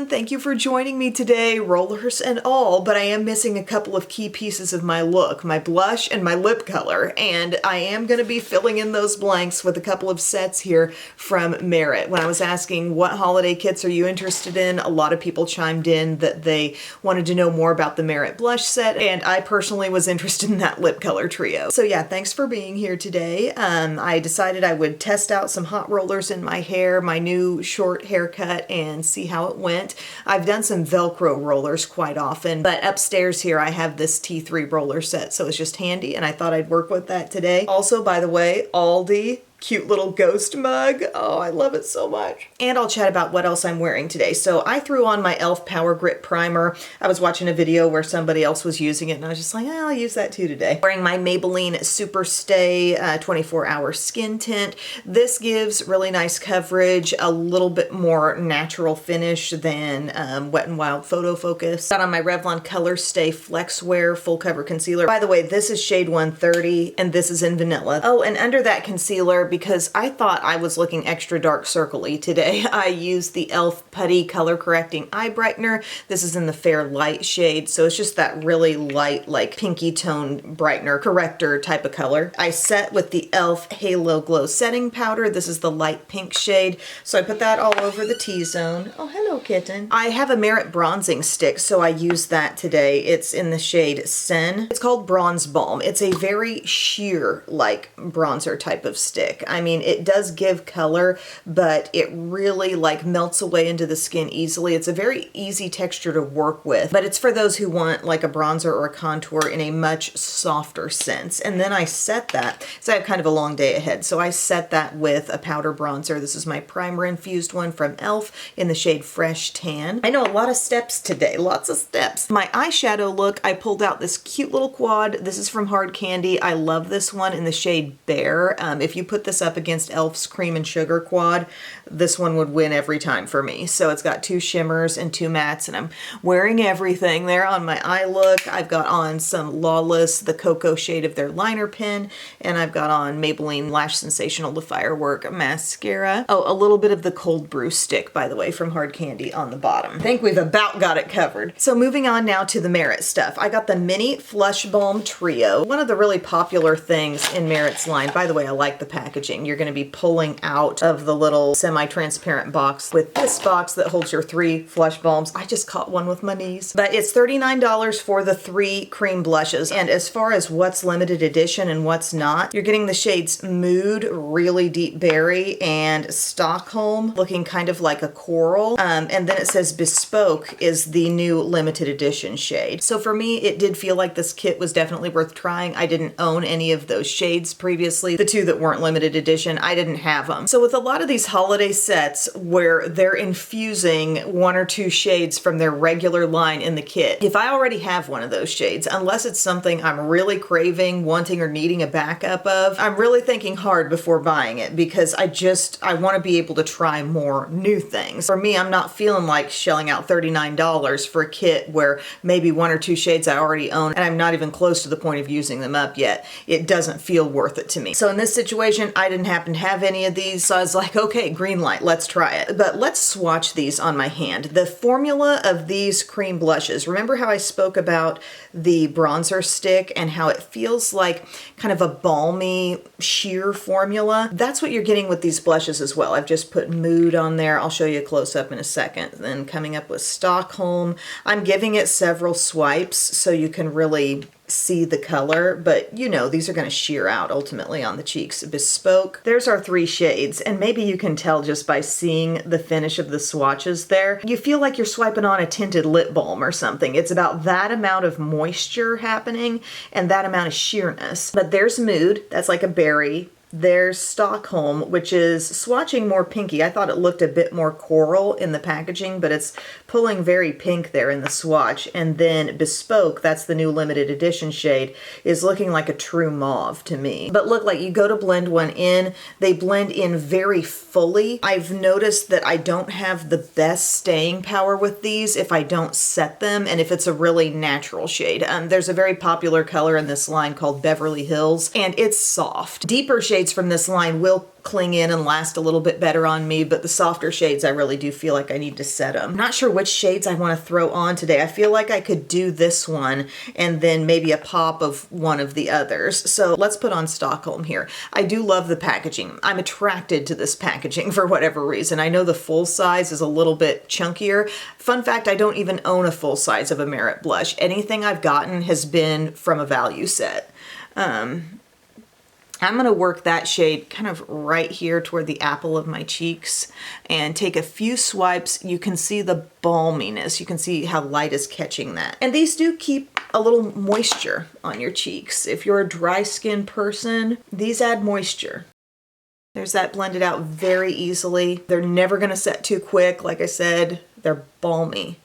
Thank you for joining me today, rollers and all, but I am missing a couple of key pieces of my look, my blush and my lip color, and I am going to be filling in those blanks with a couple of sets here from Merit. When I was asking what holiday kits are you interested in, a lot of people chimed in that they wanted to know more about the Merit blush set, and I personally was interested in that lip color trio. So yeah, thanks for being here today. I decided I would test out some hot rollers in my hair, my new short haircut, and see how it went. I've done some Velcro rollers quite often, but upstairs here I have this T3 roller set, so it's just handy, and I thought I'd work with that today. Also, by the way, Aldi, cute little ghost mug. Oh, I love it so much. And I'll chat about what else I'm wearing today. So I threw on my e.l.f. Power Grip Primer. I was watching a video where somebody else was using it, and I was just like, I'll use that too today. Wearing my Maybelline Super Stay 24-hour skin tint. This gives really nice coverage, a little bit more natural finish than Wet n Wild Photo Focus. Got on my Revlon Color Stay Flex Wear Full Cover Concealer. By the way, this is shade 130, and this is in Vanilla. Oh, and under that concealer, because I thought I was looking extra dark circle-y today, I used the e.l.f. Putty Color Correcting Eye Brightener. This is in the Fair Light shade, so it's just that really light, like pinky tone brightener corrector type of color. I set with the e.l.f. Halo Glow Setting Powder. This is the light pink shade, so I put that all over the T-zone. Oh, hello, kitten. I have a Merit bronzing stick, so I used that today. It's in the shade Sen. It's called Bronze Balm. It's a very sheer-like bronzer type of stick. I mean, it does give color, but it really like melts away into the skin easily. It's a very easy texture to work with, but it's for those who want like a bronzer or a contour in a much softer sense. And then I set that, so I have kind of a long day ahead, so I set that with a powder bronzer. This is my primer infused one from e.l.f. in the shade Fresh Tan. I know a lot of steps today, lots of steps. My eyeshadow look, I pulled out this cute little quad. This is from Hard Candy. I love this one in the shade Bear. If you put this up against e.l.f.'s Cream and Sugar quad, this one would win every time for me. So it's got two shimmers and two mattes, and I'm wearing everything there on my eye look. I've got on some Lawless, the cocoa shade of their liner pen, and I've got on Maybelline Lash Sensational The Firework mascara. Oh, a little bit of the Cold Brew stick, by the way, from Hard Candy on the bottom. I think we've about got it covered. So moving on now to the Merit stuff. I got the Mini Flush Balm Trio. One of the really popular things in Merit's line. By the way, I like the packaging. You're going to be pulling out of the little semi-transparent box with this box that holds your 3 flush balms. I just caught one with my knees. But it's $39 for the 3 cream blushes. And as far as what's limited edition and what's not, you're getting the shades Mood, Really Deep Berry, and Stockholm, looking kind of like a coral. And then it says Bespoke is the new limited edition shade. So for me, it did feel like this kit was definitely worth trying. I didn't own any of those shades previously. The 2 that weren't limited edition, I didn't have them. So with a lot of these holiday sets where they're infusing 1 or 2 shades from their regular line in the kit, if I already have one of those shades, unless it's something I'm really craving, wanting, or needing a backup of, I'm really thinking hard before buying it, because I want to be able to try more new things. For me, I'm not feeling like shelling out $39 for a kit where maybe 1 or 2 shades I already own and I'm not even close to the point of using them up yet. It doesn't feel worth it to me. So in this situation, I didn't happen to have any of these, so I was like, okay, green light, let's try it. But let's swatch these on my hand. The formula of these cream blushes, remember how I spoke about the bronzer stick and how it feels like kind of a balmy, sheer formula? That's what you're getting with these blushes as well. I've just put Mood on there. I'll show you a close-up in a second. Then coming up with Stockholm. I'm giving it several swipes so you can really see the color, but you know, these are going to sheer out ultimately on the cheeks. Bespoke. There's our 3 shades, and maybe you can tell just by seeing the finish of the swatches there. You feel like you're swiping on a tinted lip balm or something. It's about that amount of moisture happening and that amount of sheerness. But there's Mood. That's like a berry. There's Stockholm, which is swatching more pinky. I thought it looked a bit more coral in the packaging, but it's pulling very pink there in the swatch. And then Bespoke, that's the new limited edition shade, is looking like a true mauve to me. But look, like you go to blend one in, they blend in very fully. I've noticed that I don't have the best staying power with these if I don't set them and if it's a really natural shade. There's a very popular color in this line called Beverly Hills, and it's soft. Deeper shades shades from this line will cling in and last a little bit better on me, but the softer shades I really do feel like I need to set them. I'm not sure which shades I want to throw on today. I feel like I could do this one and then maybe a pop of one of the others. So let's put on Stockholm here. I do love the packaging. I'm attracted to this packaging for whatever reason. I know the full size is a little bit chunkier. Fun fact, I don't even own a full size of a Merit blush. Anything I've gotten has been from a value set. I'm going to work that shade kind of right here toward the apple of my cheeks and take a few swipes. You can see the balminess. You can see how light is catching that. And these do keep a little moisture on your cheeks. If you're a dry skin person, these add moisture. There's that blended out very easily. They're never going to set too quick. Like I said, they're balmy.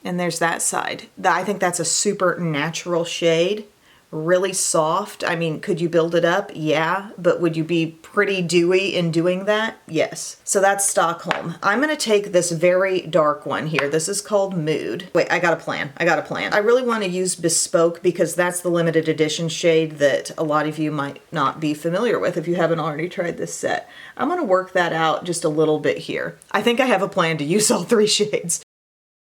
And there's that side. I think that's a super natural shade. Really soft. I mean, could you build it up? Yeah. But would you be pretty dewy in doing that? Yes. So that's Stockholm. I'm going to take this very dark one here. This is called Mood. Wait, I got a plan. I really want to use Bespoke because that's the limited edition shade that a lot of you might not be familiar with if you haven't already tried this set. I'm going to work that out just a little bit here. I think I have a plan to use all 3 shades.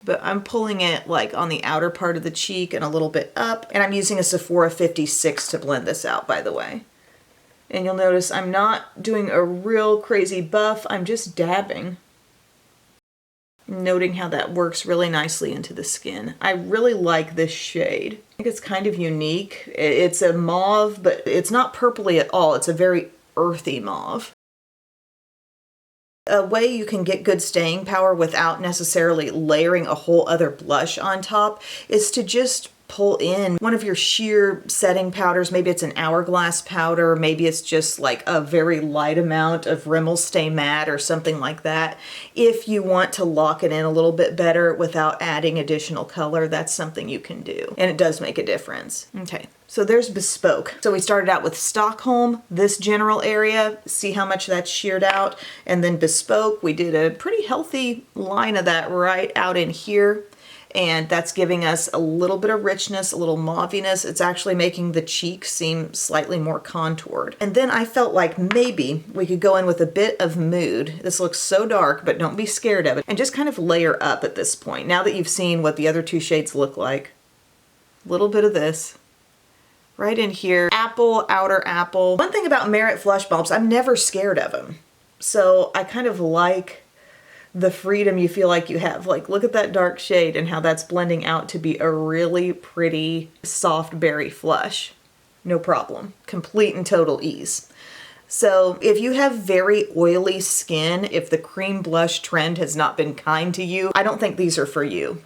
But I'm pulling it like on the outer part of the cheek and a little bit up. And I'm using a Sephora 56 to blend this out, by the way. And you'll notice I'm not doing a real crazy buff. I'm just dabbing. Noting how that works really nicely into the skin. I really like this shade. I think it's kind of unique. It's a mauve, but it's not purpley at all. It's a very earthy mauve. A way you can get good staying power without necessarily layering a whole other blush on top is to just pull in one of your sheer setting powders. Maybe it's an Hourglass powder. Maybe it's just like a very light amount of Rimmel Stay Matte or something like that. If you want to lock it in a little bit better without adding additional color, that's something you can do. And it does make a difference. Okay. So there's Bespoke. So we started out with Stockholm, this general area, see how much that's sheared out, and then Bespoke, we did a pretty healthy line of that right out in here, and that's giving us a little bit of richness, a little mauviness. It's actually making the cheek seem slightly more contoured. And then I felt like maybe we could go in with a bit of Mood. This looks so dark, but don't be scared of it, and just kind of layer up at this point. Now that you've seen what the other 2 shades look like, a little bit of this. Right in here, apple, outer apple. One thing about Merit Flush Balms, I'm never scared of them. So I kind of like the freedom you feel like you have. Like, look at that dark shade and how that's blending out to be a really pretty soft berry flush. No problem. Complete and total ease. So if you have very oily skin, if the cream blush trend has not been kind to you, I don't think these are for you.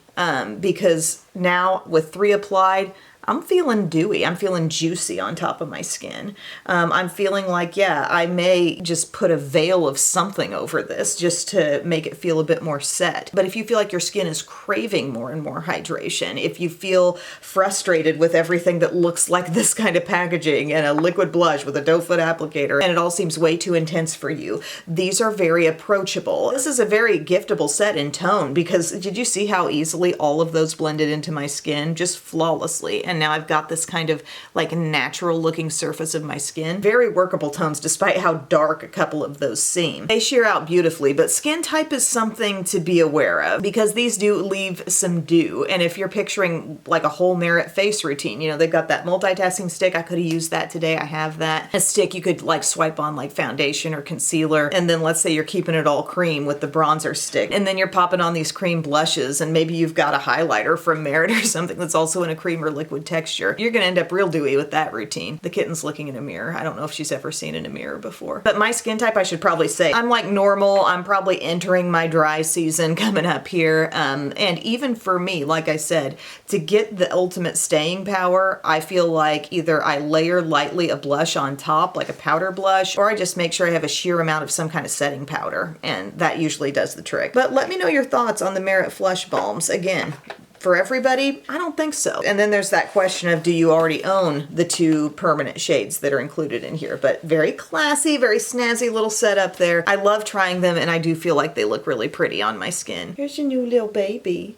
Because now with 3 applied, I'm feeling dewy. I'm feeling juicy on top of my skin. I'm feeling like, yeah, I may just put a veil of something over this just to make it feel a bit more set. But if you feel like your skin is craving more and more hydration, if you feel frustrated with everything that looks like this kind of packaging and a liquid blush with a doe foot applicator, and it all seems way too intense for you, these are very approachable. This is a very giftable set in tone because did you see how easily all of those blended into my skin? Just flawlessly. And now I've got this kind of like natural looking surface of my skin. Very workable tones despite how dark a couple of those seem. They sheer out beautifully, but skin type is something to be aware of because these do leave some dew. And if you're picturing like a whole Merit face routine, you know, they've got that multitasking stick. I could have used that today. I have that. A stick you could like swipe on like foundation or concealer. And then let's say you're keeping it all cream with the bronzer stick. And then you're popping on these cream blushes and maybe you've got a highlighter from Merit or something that's also in a cream or liquid texture. You're gonna end up real dewy with that routine. The kitten's looking in a mirror. I don't know if she's ever seen in a mirror before. But my skin type, I should probably say, I'm like normal. I'm probably entering my dry season coming up here. And even for me, like I said, to get the ultimate staying power, I feel like either I layer lightly a blush on top, like a powder blush, or I just make sure I have a sheer amount of some kind of setting powder. And that usually does the trick. But let me know your thoughts on the Merit Flush Balms. Again, for everybody? I don't think so. And then there's that question of, do you already own the 2 permanent shades that are included in here? But very classy, very snazzy little setup there. I love trying them and I do feel like they look really pretty on my skin. Here's your new little baby.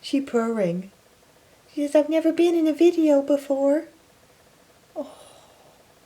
She purring. She says, I've never been in a video before. Oh,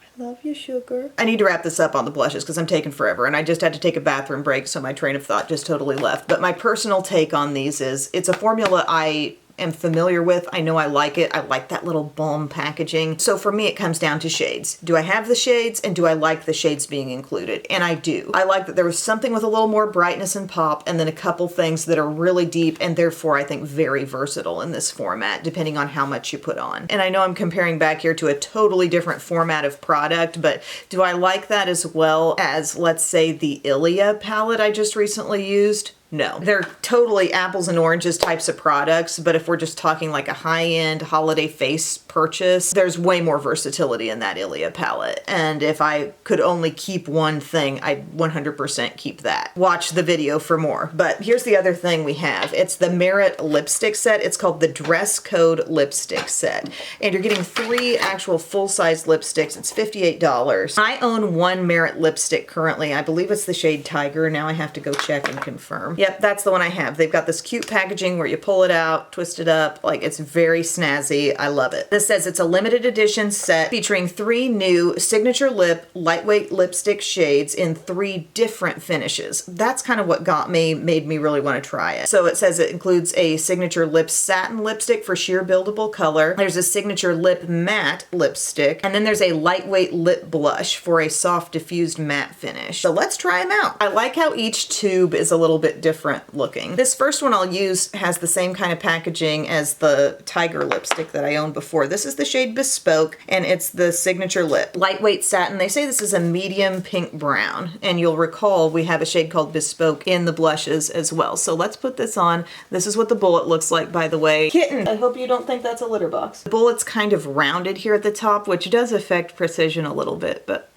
I Love you, sugar. I need to wrap this up on the blushes because I'm taking forever, and I just had to take a bathroom break, so my train of thought just totally left. But my personal take on these is it's a formula I am familiar with. I know I like it. I like that little Balm packaging. So for me, it comes down to shades. Do I have the shades, and do I like the shades being included? And I do. I like that there was something with a little more brightness and pop, and then a couple things that are really deep and therefore I think very versatile in this format, depending on how much you put on. And I know I'm comparing back here to a totally different format of product, but do I like that as well as, let's say, the Ilia palette I just recently used? No. They're totally apples and oranges types of products, but if we're just talking like a high-end holiday face purchase, there's way more versatility in that Ilia palette. And if I could only keep one thing, I'd 100% keep that. Watch the video for more. But here's the other thing we have. It's the Merit lipstick set. It's called the Dress Code lipstick set. And you're getting 3 actual full-size lipsticks. It's $58. I own one Merit lipstick currently. I believe it's the shade Tiger. Now I have to go check and confirm. Yep, that's the one I have. They've got this cute packaging where you pull it out, twist it up. Like, it's very snazzy. I love it. This says it's a limited edition set featuring 3 new signature lip lightweight lipstick shades in 3 different finishes. That's kind of what made me really want to try it. So it says it includes a signature lip satin lipstick for sheer buildable color. There's a signature lip matte lipstick, and then there's a lightweight lip blush for a soft diffused matte finish. So let's try them out. I like how each tube is a little bit different looking. This first one I'll use has the same kind of packaging as the Tiger lipstick that I owned before. This is the shade Bespoke, and it's the signature lip. Lightweight satin. They say this is a medium pink brown, and you'll recall we have a shade called Bespoke in the blushes as well. So let's put this on. This is what the bullet looks like, by the way. Kitten! I hope you don't think that's a litter box. The bullet's kind of rounded here at the top, which does affect precision a little bit, but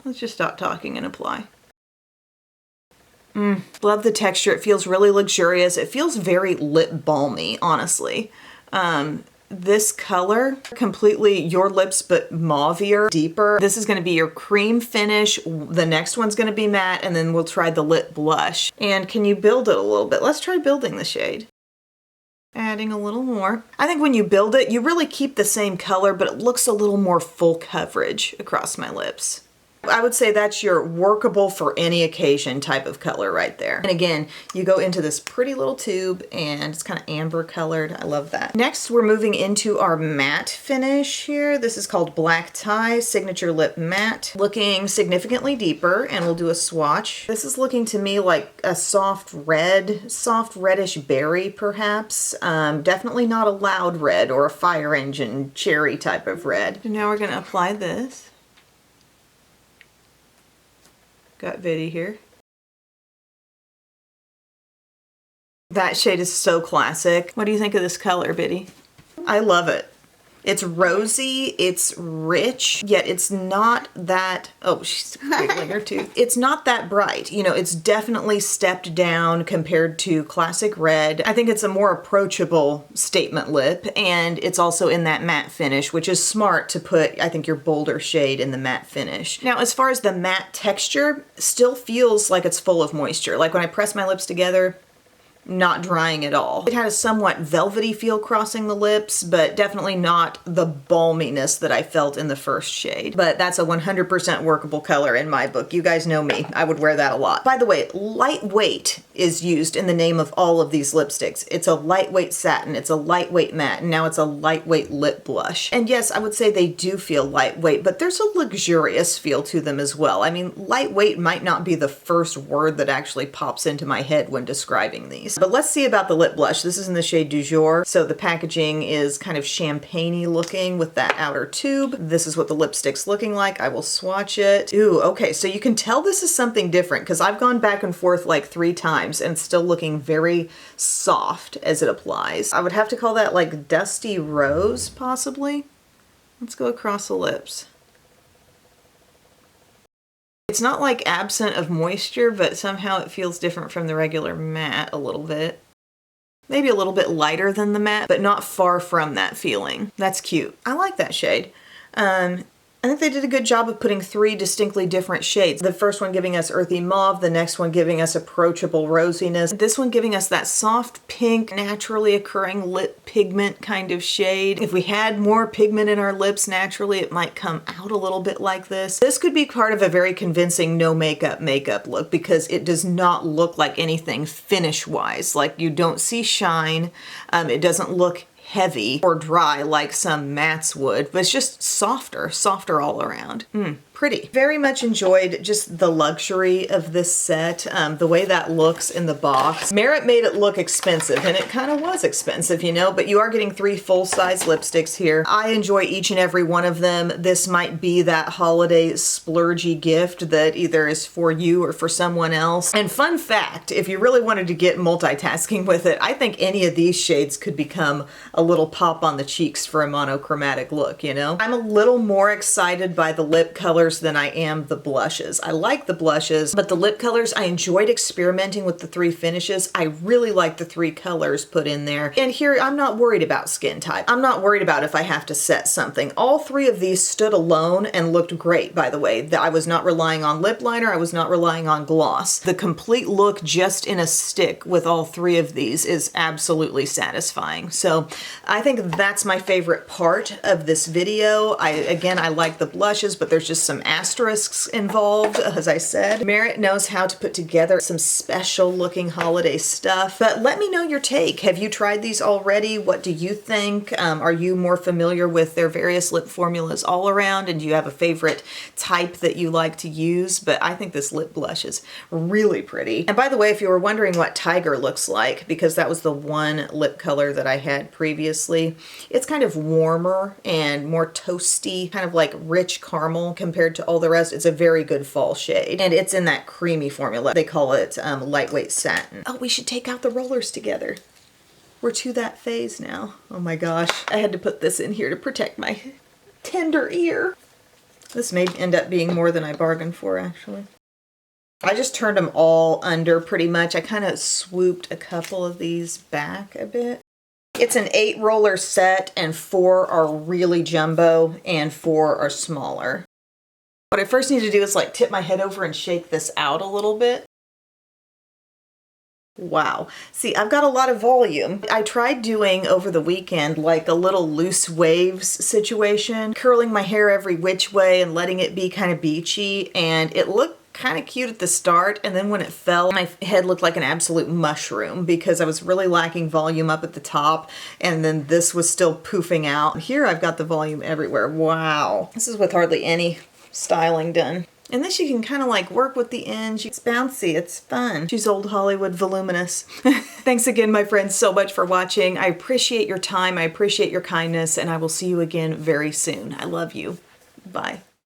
let's just stop talking and apply. Love the texture. It feels really luxurious. It feels very lip balmy, honestly. This color, completely your lips but mauvier, deeper. This is going to be your cream finish. The next one's going to be matte, and then we'll try the lip blush. And can you build it a little bit? Let's try building the shade. Adding a little more. I think when you build it, you really keep the same color, but it looks a little more full coverage across my lips. I would say that's your workable for any occasion type of color right there. And again, you go into this pretty little tube and it's kind of amber colored. I love that. Next, we're moving into our matte finish here. This is called Black Tie Signature Lip Matte. Looking significantly deeper, and we'll do a swatch. This is looking to me like a soft reddish berry perhaps. Definitely not a loud red or a fire engine cherry type of red. And now we're gonna apply this. Got Viddy here. That shade is so classic. What do you think of this color, Biddy? I love it. It's rosy, it's rich, yet it's not that, oh, she's wiggling her tooth. It's not that bright. You know, it's definitely stepped down compared to classic red. I think it's a more approachable statement lip, and it's also in that matte finish, which is smart to put, I think, your bolder shade in the matte finish. Now, as far as the matte texture, still feels like it's full of moisture. Like when I press my lips together, not drying at all. It had a somewhat velvety feel crossing the lips, but definitely not the balminess that I felt in the first shade. But that's a 100% workable color in my book. You guys know me. I would wear that a lot. By the way, lightweight is used in the name of all of these lipsticks. It's a lightweight satin, it's a lightweight matte, and now it's a lightweight lip blush. And yes, I would say they do feel lightweight, but there's a luxurious feel to them as well. I mean, lightweight might not be the first word that actually pops into my head when describing these. But let's see about the lip blush. This is in the shade Du Jour. So the packaging is kind of champagne-y looking with that outer tube. This is what the lipstick's looking like. I will swatch it. Ooh, okay, so you can tell this is something different because I've gone back and forth like 3 times and it's still looking very soft as it applies. I would have to call that like dusty rose, possibly. Let's go across the lips. It's not like absent of moisture, but somehow it feels different from the regular matte a little bit. Maybe a little bit lighter than the matte, but not far from that feeling. That's cute. I like that shade. And I think they did a good job of putting 3 distinctly different shades. The first one giving us earthy mauve, the next one giving us approachable rosiness, this one giving us that soft pink, naturally occurring lip pigment kind of shade. If we had more pigment in our lips naturally, it might come out a little bit like this. This could be part of a very convincing no makeup look because it does not look like anything finish-wise. Like, you don't see shine, it doesn't look heavy or dry like some mattes would, but it's just softer all around. Pretty. Very much enjoyed just the luxury of this set, the way that looks in the box. Merit made it look expensive, and it kind of was expensive, you know, but you are getting 3 full-size lipsticks here. I enjoy each and every one of them. This might be that holiday splurgy gift that either is for you or for someone else. And fun fact, if you really wanted to get multitasking with it, I think any of these shades could become a little pop on the cheeks for a monochromatic look, you know? I'm a little more excited by the lip colors than I am the blushes. I like the blushes, but the lip colors, I enjoyed experimenting with the 3 finishes. I really like the 3 colors put in there. And here, I'm not worried about skin type. I'm not worried about if I have to set something. All 3 of these stood alone and looked great, by the way. I was not relying on lip liner. I was not relying on gloss. The complete look just in a stick with all 3 of these is absolutely satisfying. So I think that's my favorite part of this video. Again, I like the blushes, but there's just some asterisks involved, as I said. Merit knows how to put together some special looking holiday stuff, but let me know your take. Have you tried these already? What do you think? Are you more familiar with their various lip formulas all around, and do you have a favorite type that you like to use? But I think this lip blush is really pretty. And by the way, if you were wondering what Tiger looks like, because that was the one lip color that I had previously, it's kind of warmer and more toasty, kind of like rich caramel compared to all the rest. It's a very good fall shade, and it's in that creamy formula. They call it lightweight satin. Oh, we should take out the rollers together. We're to that phase now. Oh my gosh, I had to put this in here to protect my tender ear. This may end up being more than I bargained for, actually. I just turned them all under pretty much. I kind of swooped a couple of these back a bit. It's an 8 roller set, and 4 are really jumbo and 4 are smaller. What I first need to do is like tip my head over and shake this out a little bit. Wow. See, I've got a lot of volume. I tried doing over the weekend like a little loose waves situation, curling my hair every which way and letting it be kind of beachy, and it looked kind of cute at the start, and then when it fell, my head looked like an absolute mushroom because I was really lacking volume up at the top, and then this was still poofing out. Here I've got the volume everywhere. Wow. This is with hardly any styling done. And then she can kind of like work with the ends. It's bouncy, it's fun. She's old Hollywood voluminous. Thanks again, my friends, so much for watching. I appreciate your time, I appreciate your kindness, and I will see you again very soon. I love you. Bye.